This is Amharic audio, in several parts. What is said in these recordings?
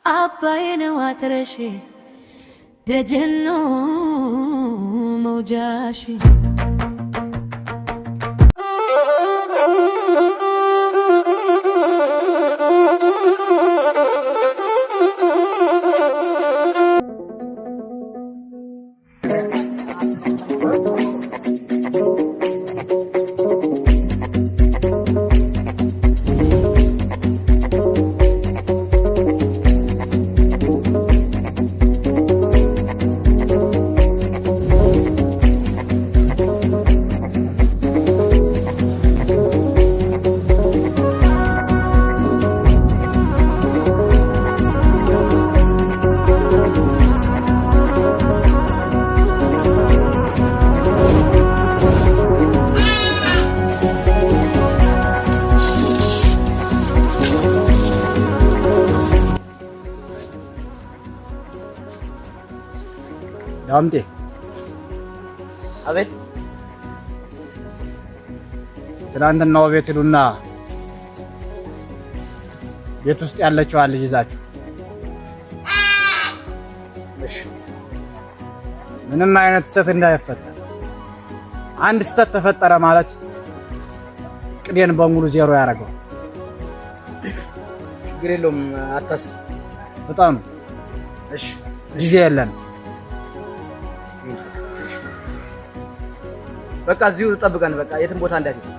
አባይን ዋትረሽ ደጀኖ መውጃሽ ዳምጤ አቤት። ትናንትና ቤት ሄዱና ቤት ውስጥ ያለችዋን ልጅ ይዛችሁ። እሺ። ምንም አይነት ስህተት እንዳይፈጠር። አንድ ስህተት ተፈጠረ ማለት ቅዴን በሙሉ ዜሮ ያደርገው። ችግር የለውም አታስብ። ፍጠኑ። እሺ። ጊዜ የለን። በቃ እዚሁ ጠብቀን። በቃ የትም ቦታ እንዳትሄድ።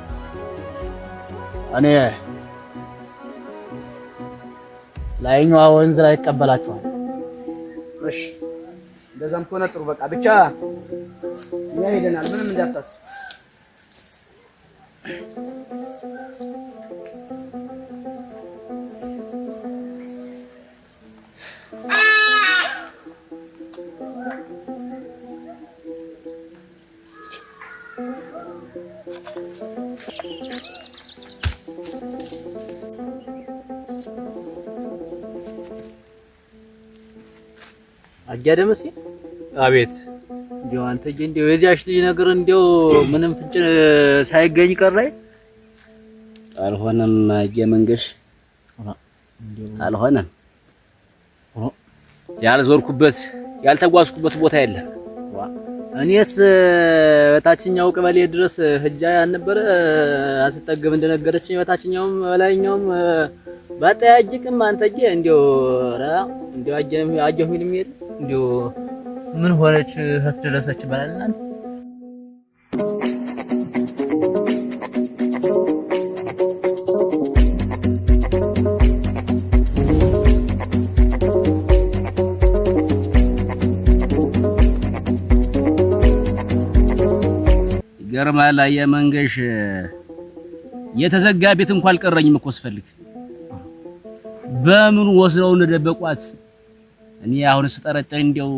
እኔ ላይኛዋ ወንዝ ላይ ይቀበላችኋል። እሺ፣ እንደዛም ከሆነ ጥሩ። በቃ ብቻ እኛ ሄደናል። ምንም እንዳታስብ። አያደምስ አቤት። እንዴው አንተዬ እንዴው የዚያሽ ልጅ ነገር እንዴው ምንም ፍንጭ ሳይገኝ ቀረኝ። አልሆነም አየመንገሽ አልሆነም። ያልዞርኩበት ያልተጓዝኩበት ቦታ የለም። እኔስ በታችኛው ቀበሌ ድረስ ህጃ ያልነበረ አትጠገብ እንደነገረችኝ በታችኛውም በላይኛውም ባጠያጅቅም አንተዬ እንዴው አየሁ ምንም የለ። እንዴው ምን ሆነች አትደረሰች ባላልና ገርማል። አየመንገሽ የተዘጋ ቤት እንኳን አልቀረኝም እኮ ስፈልግ በምን ወስደው እንደደበቋት። እኔ አሁን ስጠረጥር እንዴው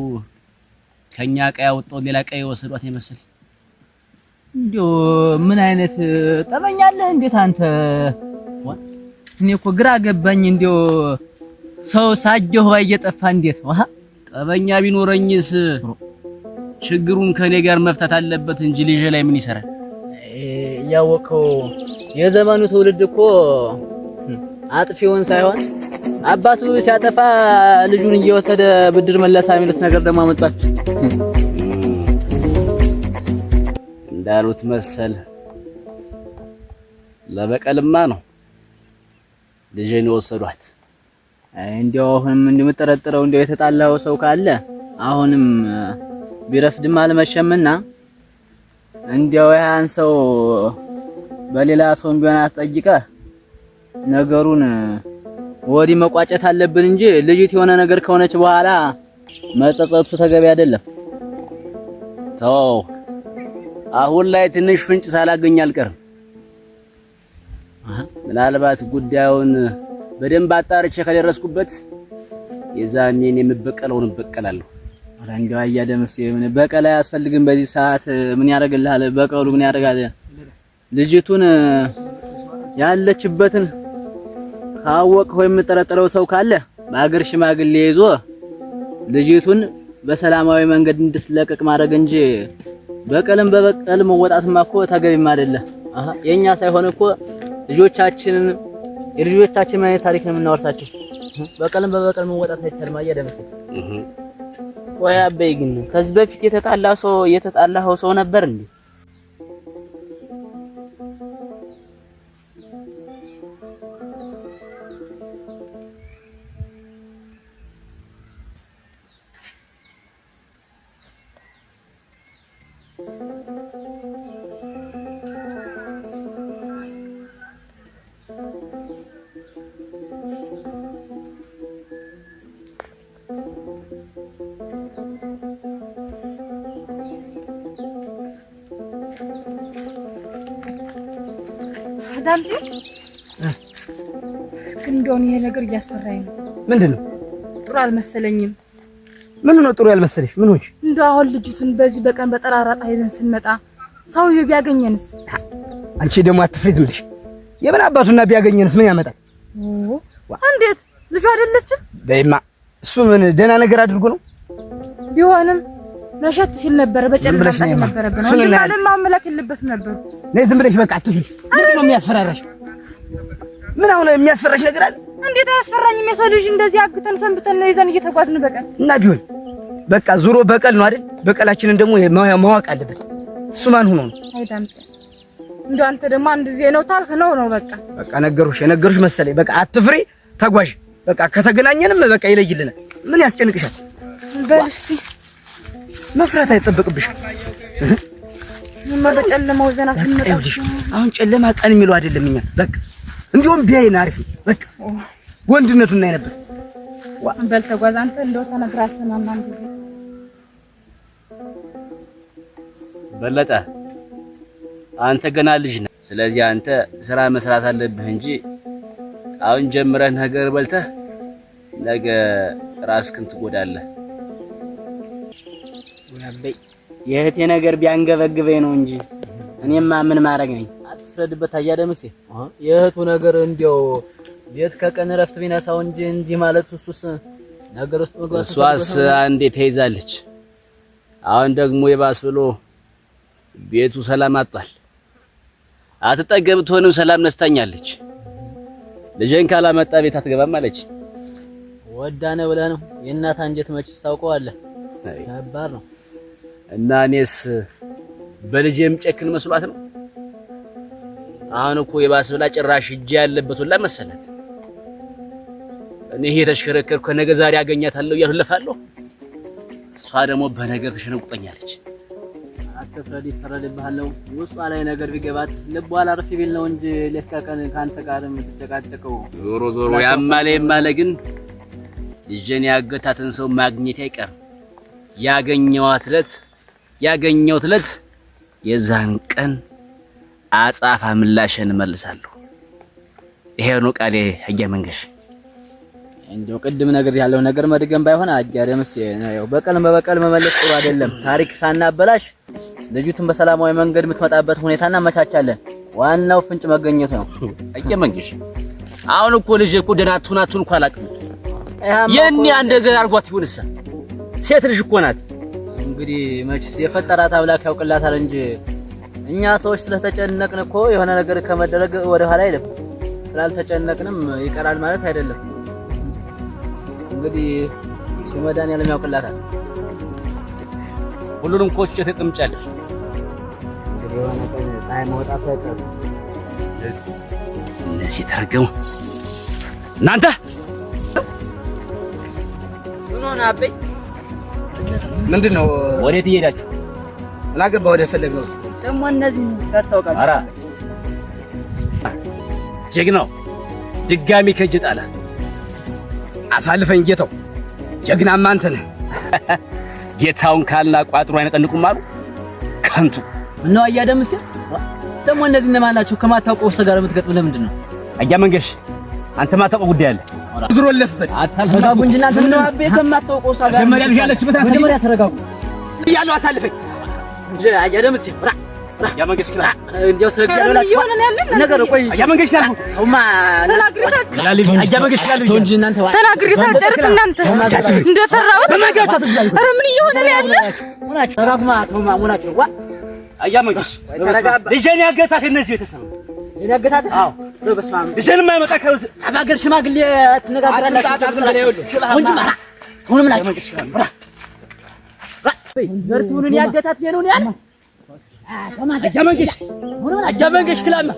ከኛ ቀይ አወጣው ሌላ ቀይ ወሰዷት ይመስል። እንዴው ምን አይነት ጠበኛለህ እንዴት አንተ? እኔ እኮ ግራ ገባኝ። እንዴው ሰው ሳጀው ባይየጠፋ እንዴት ዋህ ጠበኛ ቢኖረኝስ ችግሩን ከኔ ጋር መፍታት አለበት እንጂ ልጅ ላይ ምን ይሰራል? ያወቀው የዘመኑ ትውልድ እኮ አጥፊውን ሳይሆን አባቱ ሲያጠፋ ልጁን እየወሰደ ብድር መለሳ የሚሉት ነገር ደግሞ አመጣች። እንዳሉት መሰል ለበቀልማ ነው ልጅን የወሰዷት። እንዴው አሁንም እንደምጠረጥረው እንዴው የተጣላው ሰው ካለ አሁንም ቢረፍድም አልመሸምና እንዴው ያን ሰው በሌላ ሰው ቢሆን አስጠይቀህ ነገሩን ወዲህ መቋጨት አለብን እንጂ ልጅት የሆነ ነገር ከሆነች በኋላ መጸጸቱ ተገቢ አይደለም። ተው አሁን ላይ ትንሽ ፍንጭ ሳላገኝ አልቀርም። ምናልባት ጉዳዩን በደንብ አጣርቼ ከደረስኩበት የዛኔ እኔ የምበቀለውን እበቀላለሁ። እንዴው አያደምስ በቀል አያስፈልግም። በዚህ ሰዓት ምን ያደርግልሃል? በቀሉ ምን ያደርጋል? ልጅቱን ያለችበትን ካወቅህ ወይም የምጠረጥረው ሰው ካለ በአገር ሽማግሌ ይዞ ልጅቱን በሰላማዊ መንገድ እንድትለቀቅ ማድረግ እንጂ በቀልም በበቀል መወጣትማ እኮ ተገቢም አይደለ። የኛ ሳይሆን እኮ ልጆቻችንን የልጆቻችን ማለት ታሪክ ነው የምናወርሳቸው። በቀልም በበቀል መወጣት አይቻልም። አያደምስ ወይ አበይ ግን ከዚህ በፊት የተጣላኸው ሰው ነበር እንዴ? ዳምጤ እንደውን ይሄ ነገር እያስፈራኝ ነው። ምንድነው? ጥሩ አልመሰለኝም። ምን ነው ጥሩ ያልመሰለሽ? ምን ሆንሽ? እንደው አሁን ልጅቱን በዚህ በቀን በጠራራ ፀሐይ ይዘን ስንመጣ ሰውዬው ቢያገኘንስ? አንቺ ደግሞ አትፍሪ ዝም ብለሽ። የምን አባቱና ቢያገኘንስ ምን ያመጣል? እንዴት ልጁ አይደለችም? በይማ እሱ ምን ደህና ነገር አድርጎ ነው? ቢሆንም መሸት ሲል ነበር በጨለማ ላይ ነበረብን። ወንድ ማለት ማመለክ የለበትም ነበር። ነይ ዝም ብለሽ በቃ አትፍሪ። ምንድን ነው የሚያስፈራራሽ? ምን አሁን የሚያስፈራሽ ነገር አለ? እንዴት አያስፈራኝም? የሰው ልጅ እንደዚህ አግተን ሰንብተን ይዘን እየተጓዝን በቀን እና ቢሆን በቃ ዙሮ በቀል ነው አይደል? በቀላችንን ደግሞ ማወቅ አለበት። እሱ ማን ሆኖ ነው? አይዳምጥ እንደው አንተ ደግሞ አንድ ጊዜ ነው ታልክ ነው በቃ የነገሩሽ መሰለኝ። በቃ አትፍሪ፣ ተጓዥ። በቃ ከተገናኘንም በቃ ይለይልናል። ምን ያስጨንቅሻል? በል እስቲ መፍራት አይጠበቅብሽም። በጨለማው ዘና ስንመጣ አሁን ጨለማ ቀን የሚለው አይደለም። እኛ በቃ እንዲሁም ቢያይን አሪፍ በቃ ወንድነቱን እናይ ነበር። በል ተጓዝ አንተ እንደው ተነግራስ ማማን ጊዜ በለጠ አንተ ገና ልጅ ነህ። ስለዚህ አንተ ስራ መስራት አለብህ እንጂ አሁን ጀምረህ ነገር በልተህ ነገ ራስክን ትጎዳለህ። ወያበይ የእህቴ ነገር ቢያንገበግበኝ ነው እንጂ እኔማ ምን ማድረግ ነኝ? አትፍረድበት አያደምሴ። የእህቱ ነገር እንዲያው ቤት ከቀን ረፍት ቢነሳው እንጂ እንዲህ ማለት እሱስ ነገር ውስጥ መግባት እሷስ አንዴ ተይዛለች። አሁን ደግሞ የባስ ብሎ ቤቱ ሰላም አጣል። አትጠገብ ትሆንም ሰላም ነስታኛለች። ልጄን ካላመጣ ቤት አትገባም አለች። ወዳነ ብለህ ነው? የእናት አንጀት መችስ ታውቀዋለህ? ከባድ ነው። እና እኔስ በልጄም ጨክን መስሏት ነው። አሁን እኮ የባስ ብላ ጭራሽ እጄ ያለበት ሁላ መሰላት። እኔ ይሄ ተሽከረከርኩ ከነገ ዛሬ አገኛታለሁ እያልኩ ለፋለሁ። እሷ ደግሞ በነገር ተሸነቁጠኛለች። አትፍረድ፣ ይፈረድብሃለሁ። ውስጧ ላይ ነገር ቢገባት ልቧ አላርፍ ቢል ነው እንጂ ለስካከን ካንተ ጋር የምትጨቃጨቀው። ዞሮ ያማለ ግን ልጄን ያገታትን ሰው ማግኘት አይቀርም። ያገኘሁት ዕለት የዛን ቀን አጻፋ ምላሽን እመልሳለሁ። ይሄ ነው ቃሌ። አያ መንገሽ እንደው ቅድም ነገር ያለው ነገር መድገም ባይሆን አጃደምስ ነው። በቀል መመለስ ጥሩ አይደለም። ታሪክ ሳናበላሽ ልጅቱን በሰላማዊ መንገድ የምትመጣበት ሁኔታ እናመቻቻለን። ዋናው ፍንጭ መገኘቱ ነው። አያ መንገሽ አሁን እኮ ልጅ እኮ ደናቱን እኮ አላውቅም። የኔ አንድ ነገር አርጓት ይሁንሳ ሴት ልጅ እኮ ናት። እንግዲህ መችስ የፈጠራት አምላክ ያውቅላታል እንጂ እኛ ሰዎች ስለተጨነቅን እኮ የሆነ ነገር ከመደረግ ወደ ኋላ አይልም። ስላልተጨነቅንም ይቀራል ማለት አይደለም። እንግዲህ መድኃኒዓለም ያውቅላታል። ሁሉንም ኮች ተጠምጫለሽ። እንግዲህ የሆነ ቀን ፀሐይ መውጣት አይቀርም። እነዚህ ተረገሙ እናንተ ምን ሆነ አበይ? ምንድነው? ወዴት እየሄዳችሁ? ላገባ ወደ ፈለግነው ደግሞ እነዚህ ታጣውቃለህ። አራ ጀግናው ድጋሚ ከእጅ ጣለ። አሳልፈኝ ጌታው። ጀግናማ አንተ ነህ። ጌታውን ካልና ቋጥሮ አይነቀንቁም አሉ። ከንቱ ነው አያደምስ። ደግሞ እነዚህ እነማን ናቸው? ከማታውቀው ሰው ጋር የምትገጥም ለምንድን ነው? አያ መንገሽ አንተ ማታውቀው ጉዳይ አለ። ዝሮለፍበት አታልፈጋጉ እንጂ እናንተ ነው አቤ ከማታውቀው ሰው ጋር መጀመሪያ ልጅ ያለችበት መጀመሪያ ተረጋጉ እያሉ አሳልፈኝ እንጂ አያደምስ። አያ መንገሽ ክላ እንዴው ስለግያለላችሁ ነገር ቆይ አያ መንገሽ ካሉ ሁማ ተናግሪታ አያ መንገሽ ካሉ እንጂ እናንተ ተናግሪታ ጨርስ። እናንተ እንደፈራሁት ኧረ ምን እየሆነ ነው ያለ? ተራግማ ተውማ ሙናችሁ ዋ አያ መንገሽ ልጄን ያገታት እነዚህ ቤተሰብ ያገታት። አዎ ልጄን የማይመጣ ከሩት አባገር ሽማግሌ ትነጋገራላችሁ። አሁንም ናቸው ዘርቱን ያገታት ነው ያለ አጃመንገሽ ክላማ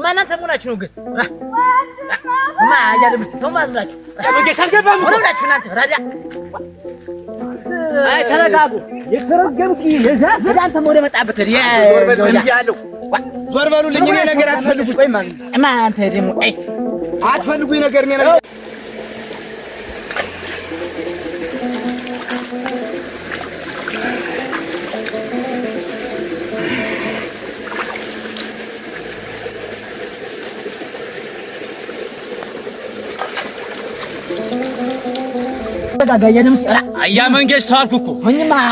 እናንተ ምናችሁ ነው ግን ያለምስ ነው ማዝናችሁ አጃመንገሽ አልገባም ወራችሁ እናንተ ራዲያ አይ ተረጋጉ የተረገምኪ የዛ ሰዳንተ ወደ መጣበት ዞር በሉ እንዲያለው ዞር በሉልኝ እኔ ነገር አትፈልጉኝ ቆይ ማን አንተ ደግሞ አይ አትፈልጉኝ ነገር እኔ ነገር ተጋጋየንም አያ መንገሽ ተዋልኩ እኮ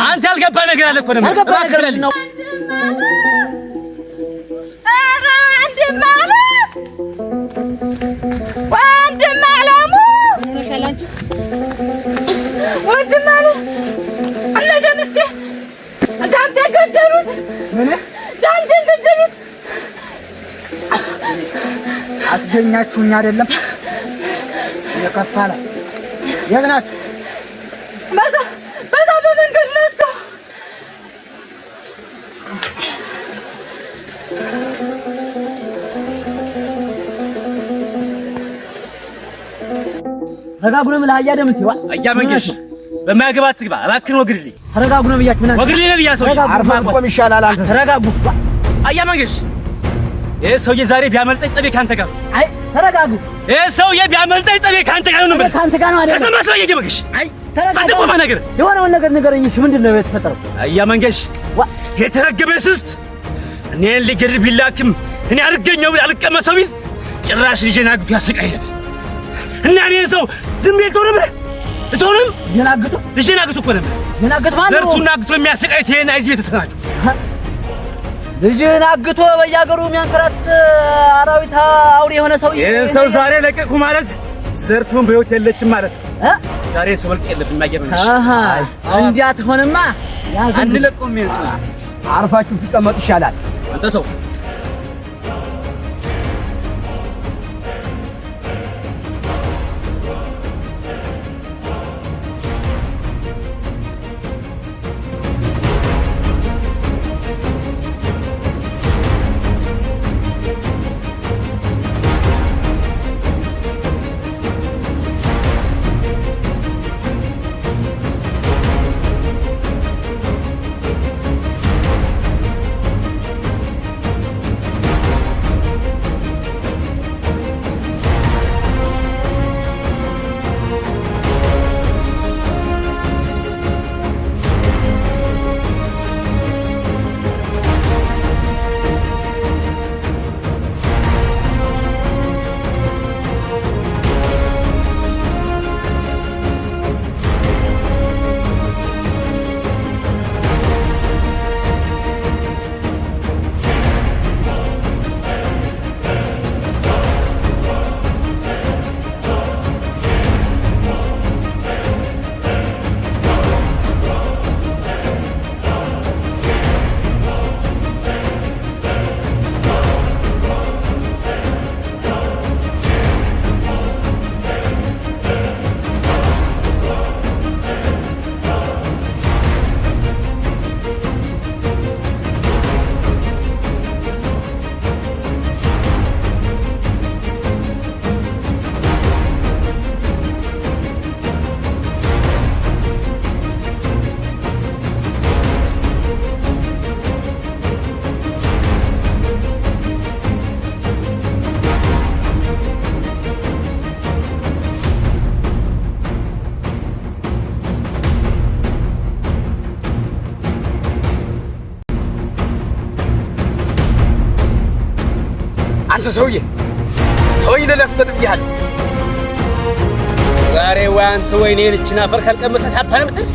አንተ ያልገባ ነገር አለ እኮ ነው ያልገባ ነገር ነው አስገኛችሁኝ አይደለም የከፋላ የት ናችሁ? በዛ በመንገድ ናቸው። ተረጋጉ ነው ለአያ ደምስ ይዋ አያ መንገሽ በማያገባት ትግባ እባክህን ወግድልኝ ተረጋጉ ነው ብያችሁ ናችሁ ወግድልኝ ነው ብያሰው አርፋ ቆም ይሻላል አንተ ተረጋጉ አያ መንገሽ ይሄ ሰውዬ ዛሬ ቢያመልጠኝ ጠቤ ካንተ ጋር አይ ተረጋጉ ይሄ ሰውዬ ቢያመልጠኝ ጠቤ ካንተ ጋር ነው ካንተ ጋር ነው አይደል ተሰማስ ነው እየገበግሽ አይ ተረጋጉ አንተ ቆማ ነገር የሆነውን ነገር ንገረኝ እሺ ምንድነው የተፈጠረው አያ መንገሽ የተረገበ ስስት እኔን ሊገድል ቢላክም እኔ አልገኘው አልቀመሰው ቢል ጭራሽ ልጄን አግቶ ያሰቃየኝ እና እኔ ሰው ዝም ብዬ ተወረበ እቶንም የናግጡ ልጄን አግቶ እኮ ነበር የናግጡ ማለት ዘርቱን አግቶ የሚያሰቃይ ተና አይዚ ቤተሰናችሁ ልጅን አግቶ በያገሩ የሚያንከራት አራዊት አውሬ የሆነ ሰው ይሄን ሰው ዛሬ ለቀቁ ማለት ዘርቱን በህይወት የለችም ማለት ነው ዛሬ ሰው መልክ የለብን ማየመንሽ እንዲያት ሆነማ አንለቀውም ይሄን ሰው አርፋችሁ ትቀመጡ ይሻላል አንተ ሰው አንተ ሰውዬ ተወኝ ለለፍበት ብያለሁ ዛሬ ወይ አንተ ወይ እኔን እቺን አፈር ካልቀመሰት አባነ ምትል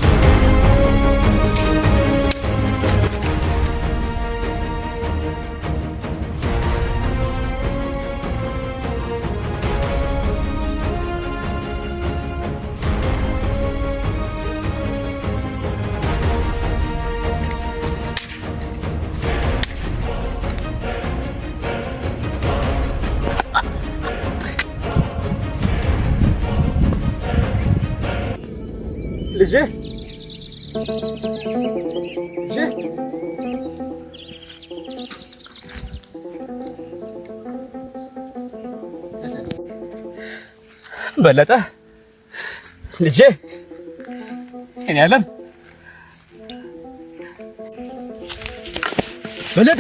ልጄ በለጠ ልጄ እኔ አለም በለጠ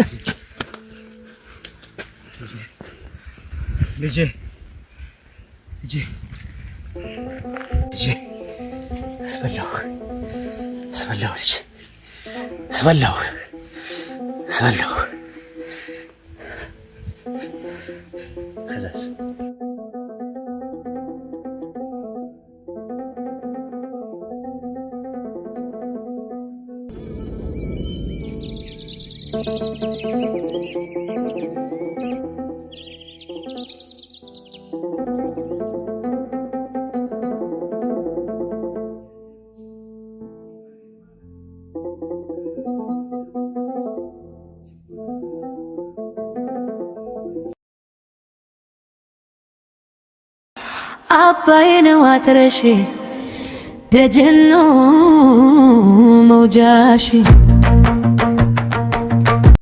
ልጄ አስበላሁ ልጄ አስበላሁ ከዛስ አባይን ዋትረሽ ደጀኖ መውጃሽ